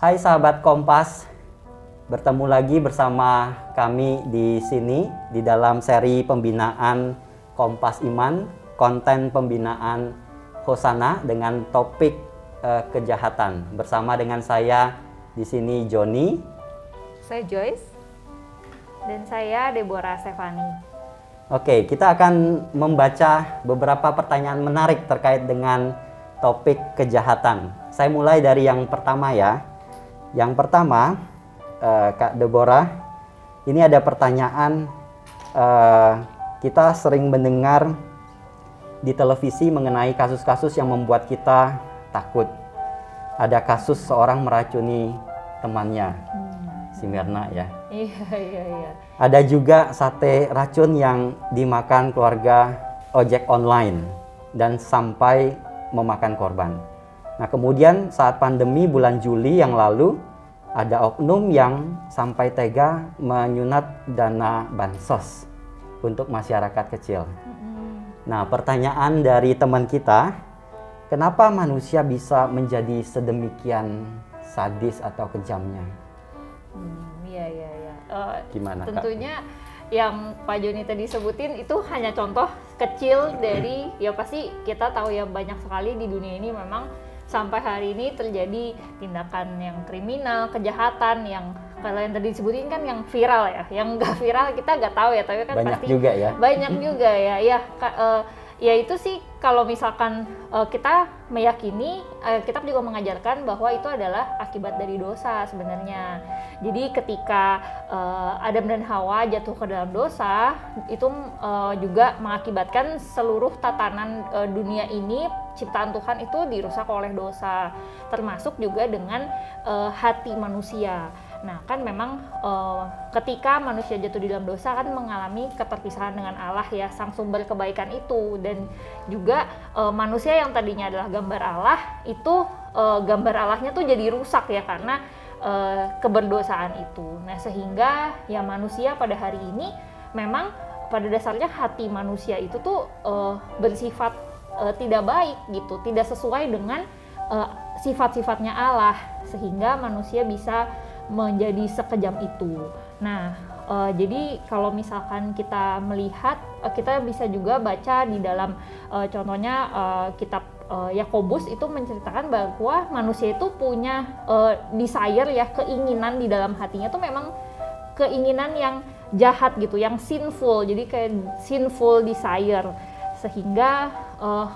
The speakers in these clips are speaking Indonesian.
Hai sahabat Kompas, bertemu lagi bersama kami di sini di dalam seri pembinaan Kompas Iman, konten pembinaan Hosana dengan topik kejahatan. Bersama dengan saya di sini Joni, saya Joyce, dan saya Deborah Stefani. Oke, kita akan membaca beberapa pertanyaan menarik terkait dengan topik kejahatan. Saya mulai dari yang pertama ya. Yang pertama, Kak Deborah, ini ada pertanyaan, kita sering mendengar di televisi mengenai kasus-kasus yang membuat kita takut. Ada kasus seorang meracuni temannya, si Mirna ya. Iya. Ada juga sate racun yang dimakan keluarga ojek online dan sampai memakan korban. Nah, kemudian saat pandemi bulan Juli yang lalu, ada oknum yang sampai tega menyunat dana bansos untuk masyarakat kecil. Nah, pertanyaan dari teman kita, kenapa manusia bisa menjadi sedemikian sadis atau kejamnya? Iya. Gimana, tentunya Kak? Yang Pak Joni tadi sebutin itu hanya contoh kecil dari, ya pasti kita tahu ya banyak sekali di dunia ini memang sampai hari ini terjadi tindakan yang kriminal, kejahatan yang kalau yang tadi disebutin kan yang viral ya, yang nggak viral kita nggak tahu ya, tapi kan banyak pasti juga ya. Banyak juga ya, ya itu sih kalau misalkan kita meyakini, kitab juga mengajarkan bahwa itu adalah akibat dari dosa sebenarnya. Jadi ketika Adam dan Hawa jatuh ke dalam dosa, itu juga mengakibatkan seluruh tatanan dunia ini, ciptaan Tuhan itu dirusak oleh dosa, termasuk juga dengan hati manusia. Nah kan memang ketika manusia jatuh di dalam dosa kan mengalami keterpisahan dengan Allah ya, sang sumber kebaikan itu, dan juga manusia yang tadinya adalah gambar Allah itu gambar Allahnya tuh jadi rusak ya karena keberdosaan itu. Nah sehingga ya manusia pada hari ini memang pada dasarnya hati manusia itu tuh bersifat tidak baik gitu, tidak sesuai dengan sifat-sifatnya Allah, sehingga manusia bisa menjadi sekejam itu. Nah, jadi kalau misalkan kita melihat, kita bisa juga baca di dalam contohnya kitab Yakobus itu menceritakan bahwa manusia itu punya desire ya, keinginan di dalam hatinya tuh memang keinginan yang jahat gitu, yang sinful. Jadi kayak sinful desire. Sehingga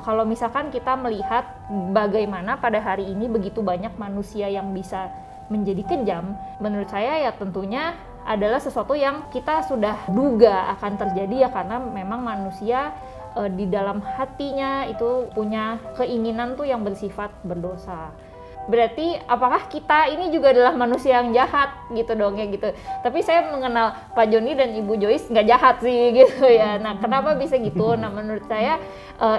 kalau misalkan kita melihat bagaimana pada hari ini begitu banyak manusia yang bisa menjadi kejam, menurut saya ya tentunya adalah sesuatu yang kita sudah duga akan terjadi ya, karena memang manusia di dalam hatinya itu punya keinginan tuh yang bersifat berdosa. Berarti apakah kita ini juga adalah manusia yang jahat gitu dong ya gitu. Tapi saya mengenal Pak Joni dan Ibu Joyce nggak jahat sih gitu ya. Nah kenapa bisa gitu? Nah menurut saya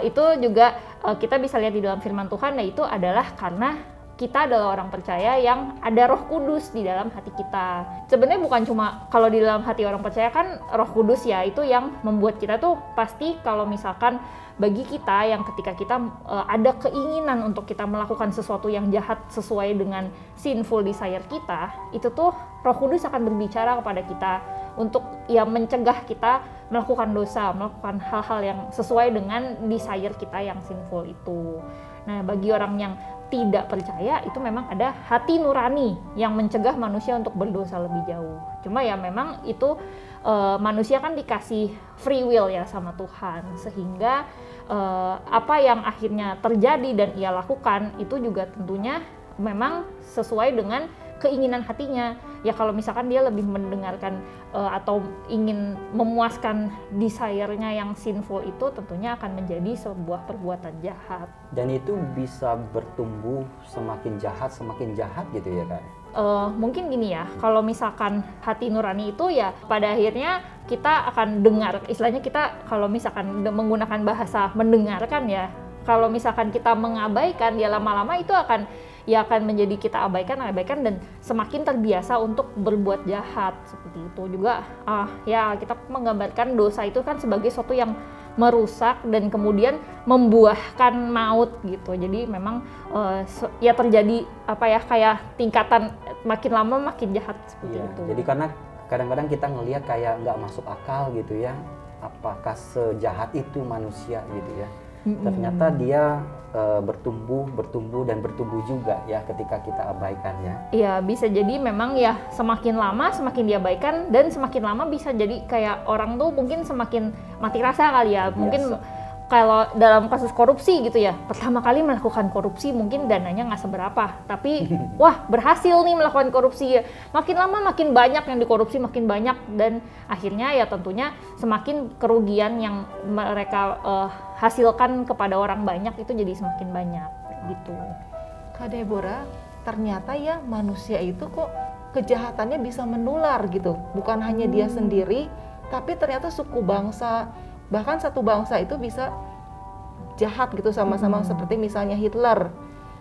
itu juga kita bisa lihat di dalam firman Tuhan, yaitu adalah karena kita adalah orang percaya yang ada Roh Kudus di dalam hati kita. Sebenarnya bukan cuma kalau di dalam hati orang percaya kan Roh Kudus ya, itu yang membuat kita tuh pasti kalau misalkan bagi kita yang ketika kita ada keinginan untuk kita melakukan sesuatu yang jahat sesuai dengan sinful desire kita, itu tuh Roh Kudus akan berbicara kepada kita untuk ya mencegah kita melakukan dosa, melakukan hal-hal yang sesuai dengan desire kita yang sinful itu. Nah, bagi orang yang tidak percaya itu memang ada hati nurani yang mencegah manusia untuk berdosa lebih jauh. Cuma ya memang itu manusia kan dikasih free will ya sama Tuhan, sehingga apa yang akhirnya terjadi dan ia lakukan itu juga tentunya memang sesuai dengan keinginan hatinya. Ya kalau misalkan dia lebih mendengarkan atau ingin memuaskan desire-nya yang sinful itu, tentunya akan menjadi sebuah perbuatan jahat. Dan itu bisa bertumbuh semakin jahat gitu ya Kak? Mungkin gini ya, kalau misalkan hati nurani itu ya pada akhirnya kita akan dengar, istilahnya kita kalau misalkan menggunakan bahasa mendengarkan ya, kalau misalkan kita mengabaikan ya lama-lama itu akan menjadi kita abaikan dan semakin terbiasa untuk berbuat jahat seperti itu juga. Ya kita menggambarkan dosa itu kan sebagai sesuatu yang merusak dan kemudian membuahkan maut gitu. Jadi memang ya terjadi apa ya, kayak tingkatan makin lama makin jahat seperti itu. Jadi karena kadang-kadang kita ngelihat kayak nggak masuk akal gitu ya, apakah sejahat itu manusia gitu ya. Ternyata dia bertumbuh dan bertumbuh juga ya ketika kita abaikannya. Iya, bisa jadi memang ya semakin lama semakin diabaikan, dan semakin lama bisa jadi kayak orang tuh mungkin semakin mati rasa kali ya. Biasa. Mungkin kalau dalam kasus korupsi gitu ya, pertama kali melakukan korupsi mungkin dananya nggak seberapa, tapi wah berhasil nih melakukan korupsi ya. Makin lama makin banyak yang dikorupsi, makin banyak, dan akhirnya ya tentunya semakin kerugian yang mereka hasilkan kepada orang banyak itu jadi semakin banyak gitu. Kak Deborah, ternyata ya manusia itu kok kejahatannya bisa menular gitu, bukan hanya dia sendiri, tapi ternyata suku bangsa, bahkan satu bangsa itu bisa jahat gitu sama-sama, seperti misalnya Hitler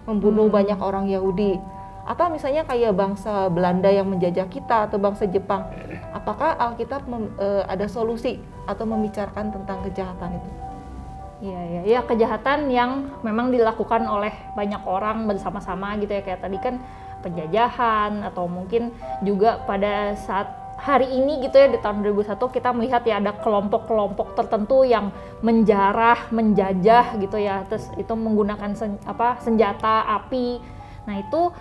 membunuh banyak orang Yahudi, atau misalnya kayak bangsa Belanda yang menjajah kita, atau bangsa Jepang. Apakah Alkitab ada solusi atau membicarakan tentang kejahatan itu? Iya, kejahatan yang memang dilakukan oleh banyak orang bersama-sama gitu ya, kayak tadi kan penjajahan, atau mungkin juga pada saat hari ini gitu ya, di tahun 2001 kita melihat ya ada kelompok-kelompok tertentu yang menjarah, menjajah gitu ya, terus itu menggunakan senjata api. Nah itu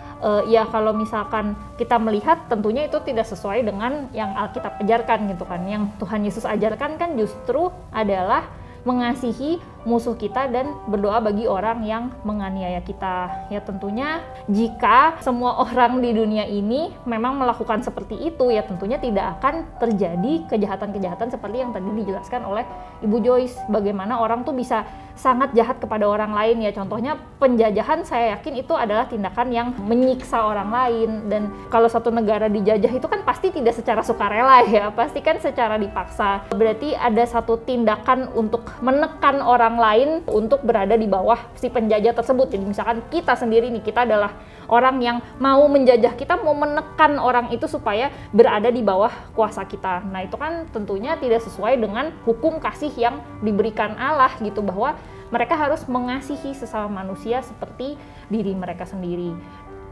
ya kalau misalkan kita melihat tentunya itu tidak sesuai dengan yang Alkitab ajarkan gitu kan. Yang Tuhan Yesus ajarkan kan justru adalah mengasihi musuh kita dan berdoa bagi orang yang menganiaya kita. Ya tentunya jika semua orang di dunia ini memang melakukan seperti itu, ya tentunya tidak akan terjadi kejahatan-kejahatan seperti yang tadi dijelaskan oleh Ibu Joyce. Bagaimana orang tuh bisa sangat jahat kepada orang lain ya. Contohnya penjajahan, saya yakin itu adalah tindakan yang menyiksa orang lain. Dan kalau satu negara dijajah itu kan pasti tidak secara sukarela ya, pasti kan secara dipaksa. Berarti ada satu tindakan untuk menekan orang lain untuk berada di bawah si penjajah tersebut. Jadi misalkan kita sendiri nih, kita adalah orang yang mau menjajah, kita mau menekan orang itu supaya berada di bawah kuasa kita. Nah itu kan tentunya tidak sesuai dengan hukum kasih yang diberikan Allah gitu, bahwa mereka harus mengasihi sesama manusia seperti diri mereka sendiri.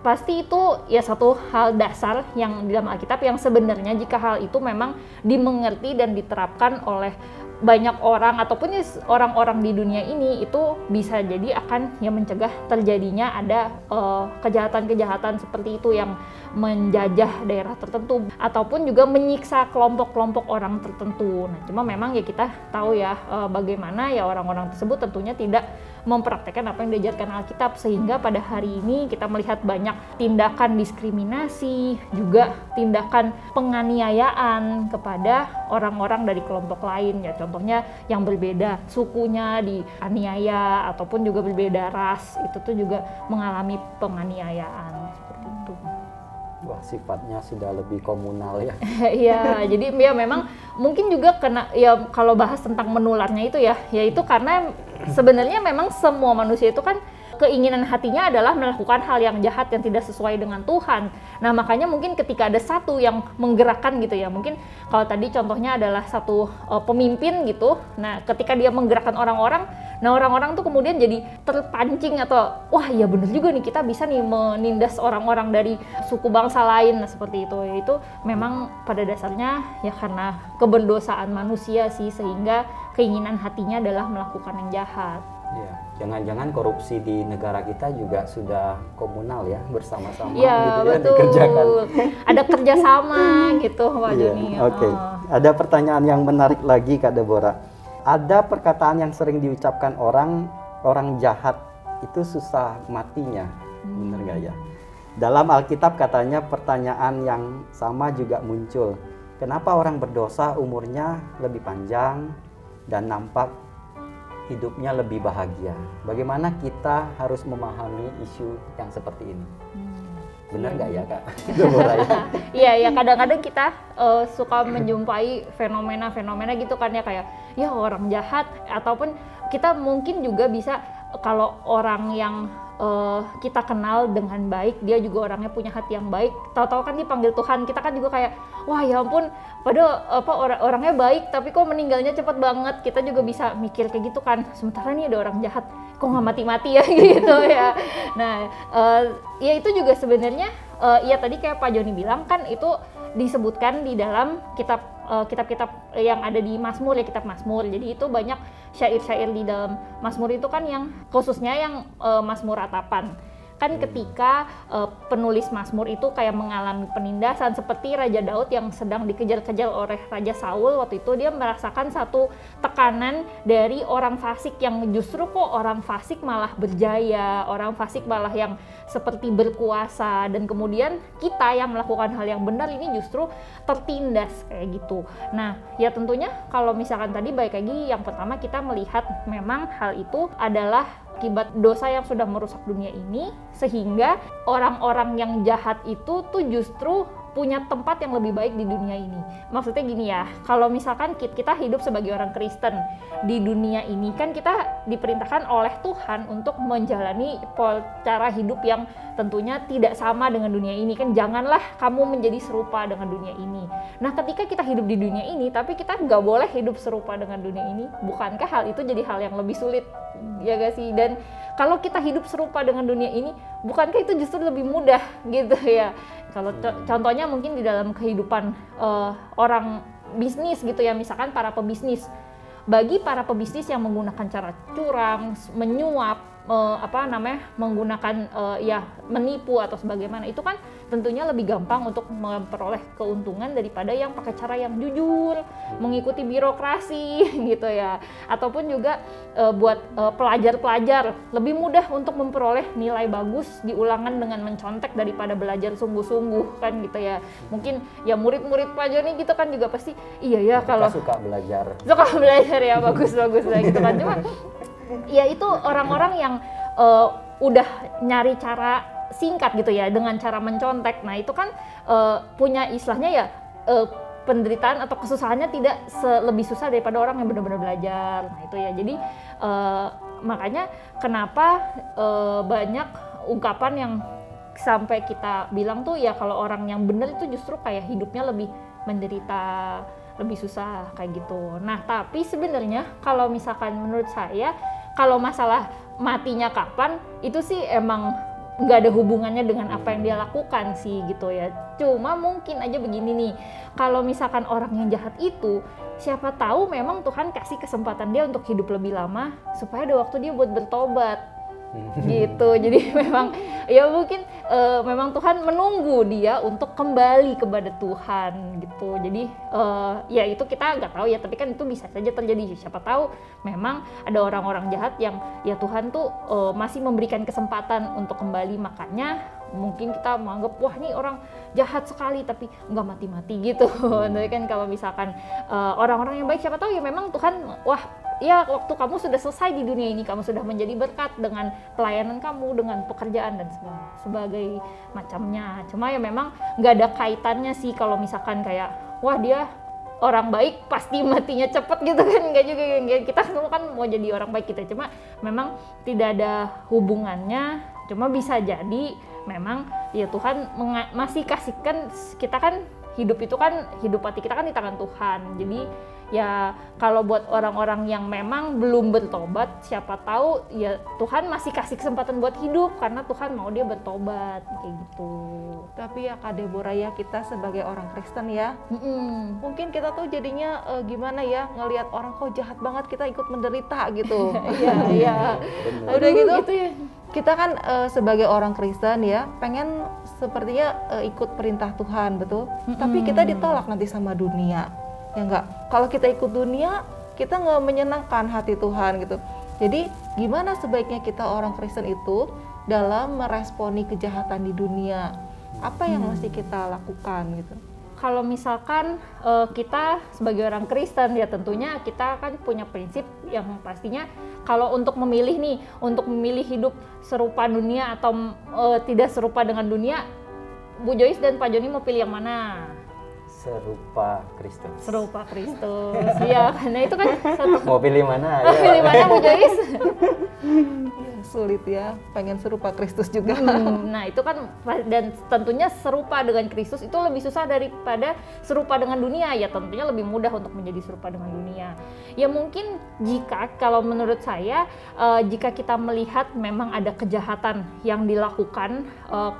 Pasti itu ya satu hal dasar yang di dalam Alkitab, yang sebenarnya jika hal itu memang dimengerti dan diterapkan oleh banyak orang ataupun orang-orang di dunia ini, itu bisa jadi akan ya mencegah terjadinya ada kejahatan-kejahatan seperti itu yang menjajah daerah tertentu ataupun juga menyiksa kelompok-kelompok orang tertentu. Nah, cuma memang ya kita tahu ya bagaimana ya orang-orang tersebut tentunya tidak mempraktekkan apa yang diajarkan Alkitab, sehingga pada hari ini kita melihat banyak tindakan diskriminasi, juga tindakan penganiayaan kepada orang-orang dari kelompok lain ya. Contohnya yang berbeda sukunya dianiaya, ataupun juga berbeda ras, itu tuh juga mengalami penganiayaan seperti itu. Wah, sifatnya sudah lebih komunal ya. Iya, jadi ya memang mungkin juga kena ya, kalau bahas tentang menularnya itu ya, yaitu karena sebenarnya memang semua manusia itu kan keinginan hatinya adalah melakukan hal yang jahat yang tidak sesuai dengan Tuhan. Nah makanya mungkin ketika ada satu yang menggerakkan gitu ya, mungkin kalau tadi contohnya adalah satu pemimpin gitu, nah ketika dia menggerakkan orang-orang, nah orang-orang tuh kemudian jadi terpancing atau wah ya bener juga nih, kita bisa nih menindas orang-orang dari suku bangsa lain, nah seperti itu. Itu memang pada dasarnya ya karena keberdosaan manusia sih, sehingga keinginan hatinya adalah melakukan yang jahat. Ya, jangan-jangan korupsi di negara kita juga sudah komunal ya, bersama-sama ya, gitu ya, betul. Dikerjakan. Ada kerjasama gitu Pak Joni. Oke. Ada pertanyaan yang menarik lagi Kak Deborah. Ada perkataan yang sering diucapkan orang jahat itu susah matinya, benar nggak ya? Dalam Alkitab katanya pertanyaan yang sama juga muncul. Kenapa orang berdosa umurnya lebih panjang dan nampak hidupnya lebih bahagia? Bagaimana kita harus memahami isu yang seperti ini? Benar nggak ya Kak? Iya, ya kadang-kadang kita suka menjumpai fenomena-fenomena gitu kan ya, kayak ya orang jahat, ataupun kita mungkin juga bisa kalau orang yang kita kenal dengan baik, dia juga orangnya punya hati yang baik, tahu-tahu kan dipanggil Tuhan, kita kan juga kayak wah ya ampun, padahal orangnya baik tapi kok meninggalnya cepat banget, kita juga bisa mikir kayak gitu kan, sementara nih ada orang jahat kok nggak mati-mati ya gitu ya. Nah ya itu juga sebenarnya ya tadi kayak Pak Joni bilang kan itu disebutkan di dalam kitab-kitab yang ada di Mazmur ya, kitab Mazmur. Jadi itu banyak syair-syair di dalam Mazmur itu kan yang khususnya yang Mazmur ratapan. Kan ketika penulis Mazmur itu kayak mengalami penindasan seperti Raja Daud yang sedang dikejar-kejar oleh Raja Saul, waktu itu dia merasakan satu tekanan dari orang fasik yang justru kok orang fasik malah berjaya, orang fasik malah yang seperti berkuasa, dan kemudian kita yang melakukan hal yang benar ini justru tertindas kayak gitu. Nah ya tentunya kalau misalkan tadi balik lagi yang pertama kita melihat memang hal itu adalah akibat dosa yang sudah merusak dunia ini, sehingga orang-orang yang jahat itu tuh justru punya tempat yang lebih baik di dunia ini. Maksudnya gini ya, kalau misalkan kita hidup sebagai orang Kristen di dunia ini, kan kita diperintahkan oleh Tuhan untuk menjalani cara hidup yang tentunya tidak sama dengan dunia ini. Kan janganlah kamu menjadi serupa dengan dunia ini. Nah ketika kita hidup di dunia ini, tapi kita nggak boleh hidup serupa dengan dunia ini, bukankah hal itu jadi hal yang lebih sulit? Ya gak sih? Dan kalau kita hidup serupa dengan dunia ini, bukankah itu justru lebih mudah gitu ya? Kalau contohnya mungkin di dalam kehidupan orang bisnis gitu ya, misalkan para pebisnis. Bagi para pebisnis yang menggunakan cara curang, menyuap, menggunakan menipu atau sebagaimana, itu kan tentunya lebih gampang untuk memperoleh keuntungan daripada yang pakai cara yang jujur, mengikuti birokrasi gitu ya. Ataupun juga buat pelajar-pelajar lebih mudah untuk memperoleh nilai bagus di ulangan dengan mencontek daripada belajar sungguh-sungguh kan gitu ya. Mungkin ya murid-murid Pak Joni gitu kan juga pasti iya ya kalau suka belajar ya bagus-bagus lah gitu kan. Cuma ya itu orang-orang yang udah nyari cara singkat gitu ya dengan cara mencontek. Nah itu kan punya istilahnya ya penderitaan atau kesusahannya tidak lebih susah daripada orang yang benar-benar belajar. Nah itu ya, jadi makanya kenapa banyak ungkapan yang sampai kita bilang tuh ya kalau orang yang benar itu justru kayak hidupnya lebih menderita, lebih susah kayak gitu. Nah tapi sebenarnya kalau misalkan menurut saya kalau masalah matinya kapan itu sih emang nggak ada hubungannya dengan apa yang dia lakukan sih gitu ya. Cuma mungkin aja begini nih, kalau misalkan orang yang jahat itu siapa tahu memang Tuhan kasih kesempatan dia untuk hidup lebih lama supaya ada waktu dia buat bertobat gitu. Jadi memang ya mungkin memang Tuhan menunggu dia untuk kembali kepada Tuhan gitu. Jadi ya itu kita nggak tahu ya, tapi kan itu bisa saja terjadi. Siapa tahu memang ada orang-orang jahat yang ya Tuhan tuh masih memberikan kesempatan untuk kembali, makanya mungkin kita menganggap wah ini orang jahat sekali tapi nggak mati-mati gitu. Tapi kan kalau misalkan orang-orang yang baik siapa tahu ya memang Tuhan wah ya waktu kamu sudah selesai di dunia ini, kamu sudah menjadi berkat dengan pelayanan kamu, dengan pekerjaan dan sebagai macamnya. Cuma ya memang nggak ada kaitannya sih kalau misalkan kayak wah dia orang baik pasti matinya cepet gitu kan, nggak juga. Kita semua kan mau jadi orang baik kita, cuma memang tidak ada hubungannya. Cuma bisa jadi memang ya Tuhan masih kasihkan kita kan hidup itu kan, hidup hati kita kan di tangan Tuhan. Jadi ya kalau buat orang-orang yang memang belum bertobat, siapa tahu ya Tuhan masih kasih kesempatan buat hidup karena Tuhan mau dia bertobat kayak gitu. Tapi ya Kak Deborah ya, kita sebagai orang Kristen ya, mungkin kita tuh jadinya gimana ya, ngelihat orang kok jahat banget kita ikut menderita gitu. Iya. Udah gitu ya. Kita kan sebagai orang Kristen ya pengen sepertinya ikut perintah Tuhan, betul? Tapi kita ditolak nanti sama dunia. Ya enggak, kalau kita ikut dunia, kita nggak menyenangkan hati Tuhan gitu. Jadi gimana sebaiknya kita orang Kristen itu dalam meresponi kejahatan di dunia? Apa yang mesti kita lakukan gitu? Kalau misalkan kita sebagai orang Kristen ya tentunya kita kan punya prinsip yang pastinya kalau untuk memilih nih, untuk memilih hidup serupa dunia atau tidak serupa dengan dunia, Bu Joyce dan Pak Joni mau pilih yang mana? Serupa Kristus. Serupa Kristus, ya. Nah itu kan mau pilih mana? Pilih mana Bu Joyce? sulit ya, pengen serupa Kristus juga. Nah itu kan, dan tentunya serupa dengan Kristus itu lebih susah daripada serupa dengan dunia. Ya tentunya lebih mudah untuk menjadi serupa dengan dunia. Ya mungkin jika, kalau menurut saya, jika kita melihat memang ada kejahatan yang dilakukan,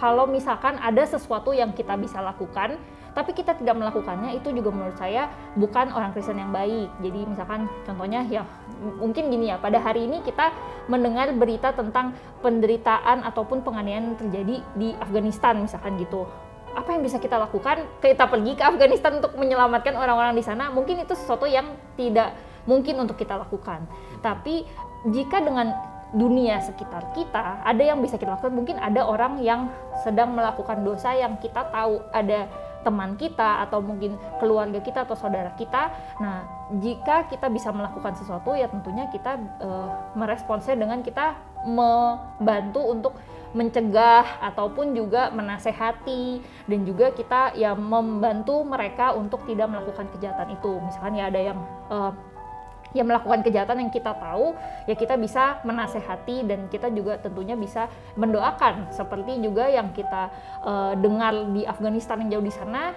kalau misalkan ada sesuatu yang kita bisa lakukan tapi kita tidak melakukannya, itu juga menurut saya bukan orang Kristen yang baik. Jadi misalkan contohnya ya mungkin gini ya, pada hari ini kita mendengar berita tentang penderitaan ataupun penganiayaan yang terjadi di Afghanistan misalkan gitu. Apa yang bisa kita lakukan? Kita pergi ke Afghanistan untuk menyelamatkan orang-orang di sana, mungkin itu sesuatu yang tidak mungkin untuk kita lakukan. Tapi jika dengan dunia sekitar kita ada yang bisa kita lakukan, mungkin ada orang yang sedang melakukan dosa yang kita tahu, ada teman kita atau mungkin keluarga kita atau saudara kita. Nah, jika kita bisa melakukan sesuatu, ya tentunya kita meresponsnya dengan kita membantu untuk mencegah ataupun juga menasehati, dan juga kita ya membantu mereka untuk tidak melakukan kejahatan itu. Misalkan ya ada yang melakukan kejahatan yang kita tahu, ya kita bisa menasehati, dan kita juga tentunya bisa mendoakan. Seperti juga yang kita dengar di Afghanistan yang jauh di sana,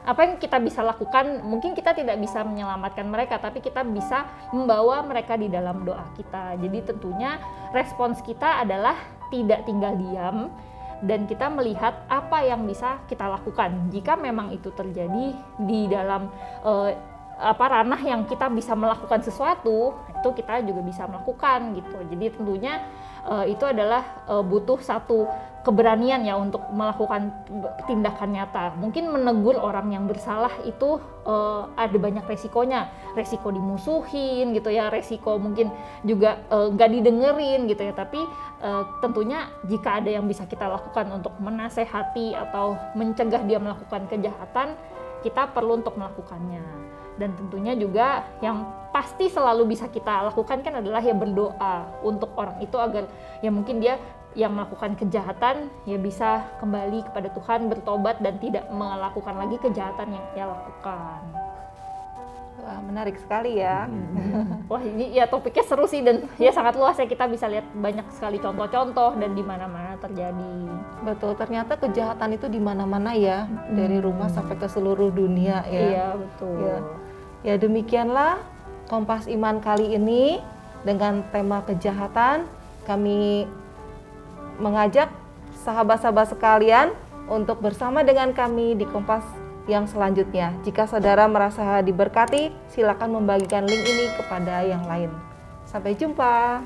apa yang kita bisa lakukan, mungkin kita tidak bisa menyelamatkan mereka, tapi kita bisa membawa mereka di dalam doa kita. Jadi tentunya respons kita adalah tidak tinggal diam, dan kita melihat apa yang bisa kita lakukan. Jika memang itu terjadi di dalam ranah yang kita bisa melakukan sesuatu, itu kita juga bisa melakukan gitu. Jadi tentunya itu adalah butuh satu keberanian ya untuk melakukan tindakan nyata. Mungkin menegur orang yang bersalah itu ada banyak resikonya, resiko dimusuhin gitu ya, resiko mungkin juga nggak didengerin gitu ya. Tapi tentunya jika ada yang bisa kita lakukan untuk menasehati atau mencegah dia melakukan kejahatan, kita perlu untuk melakukannya. Dan tentunya juga yang pasti selalu bisa kita lakukan kan adalah ya berdoa untuk orang itu agar ya mungkin dia yang melakukan kejahatan ya bisa kembali kepada Tuhan, bertobat, dan tidak melakukan lagi kejahatan yang dia lakukan. Wah, menarik sekali ya. Wah, ini ya topiknya seru sih, dan ya sangat luas ya, kita bisa lihat banyak sekali contoh-contoh dan di mana-mana terjadi. Betul, ternyata kejahatan itu di mana-mana ya, dari rumah sampai ke seluruh dunia ya. Iya, betul. Ya demikianlah Kompas Iman kali ini dengan tema kejahatan. Kami mengajak sahabat-sahabat sekalian untuk bersama dengan kami di Kompas yang selanjutnya. Jika saudara merasa diberkati, silakan membagikan link ini kepada yang lain. Sampai jumpa.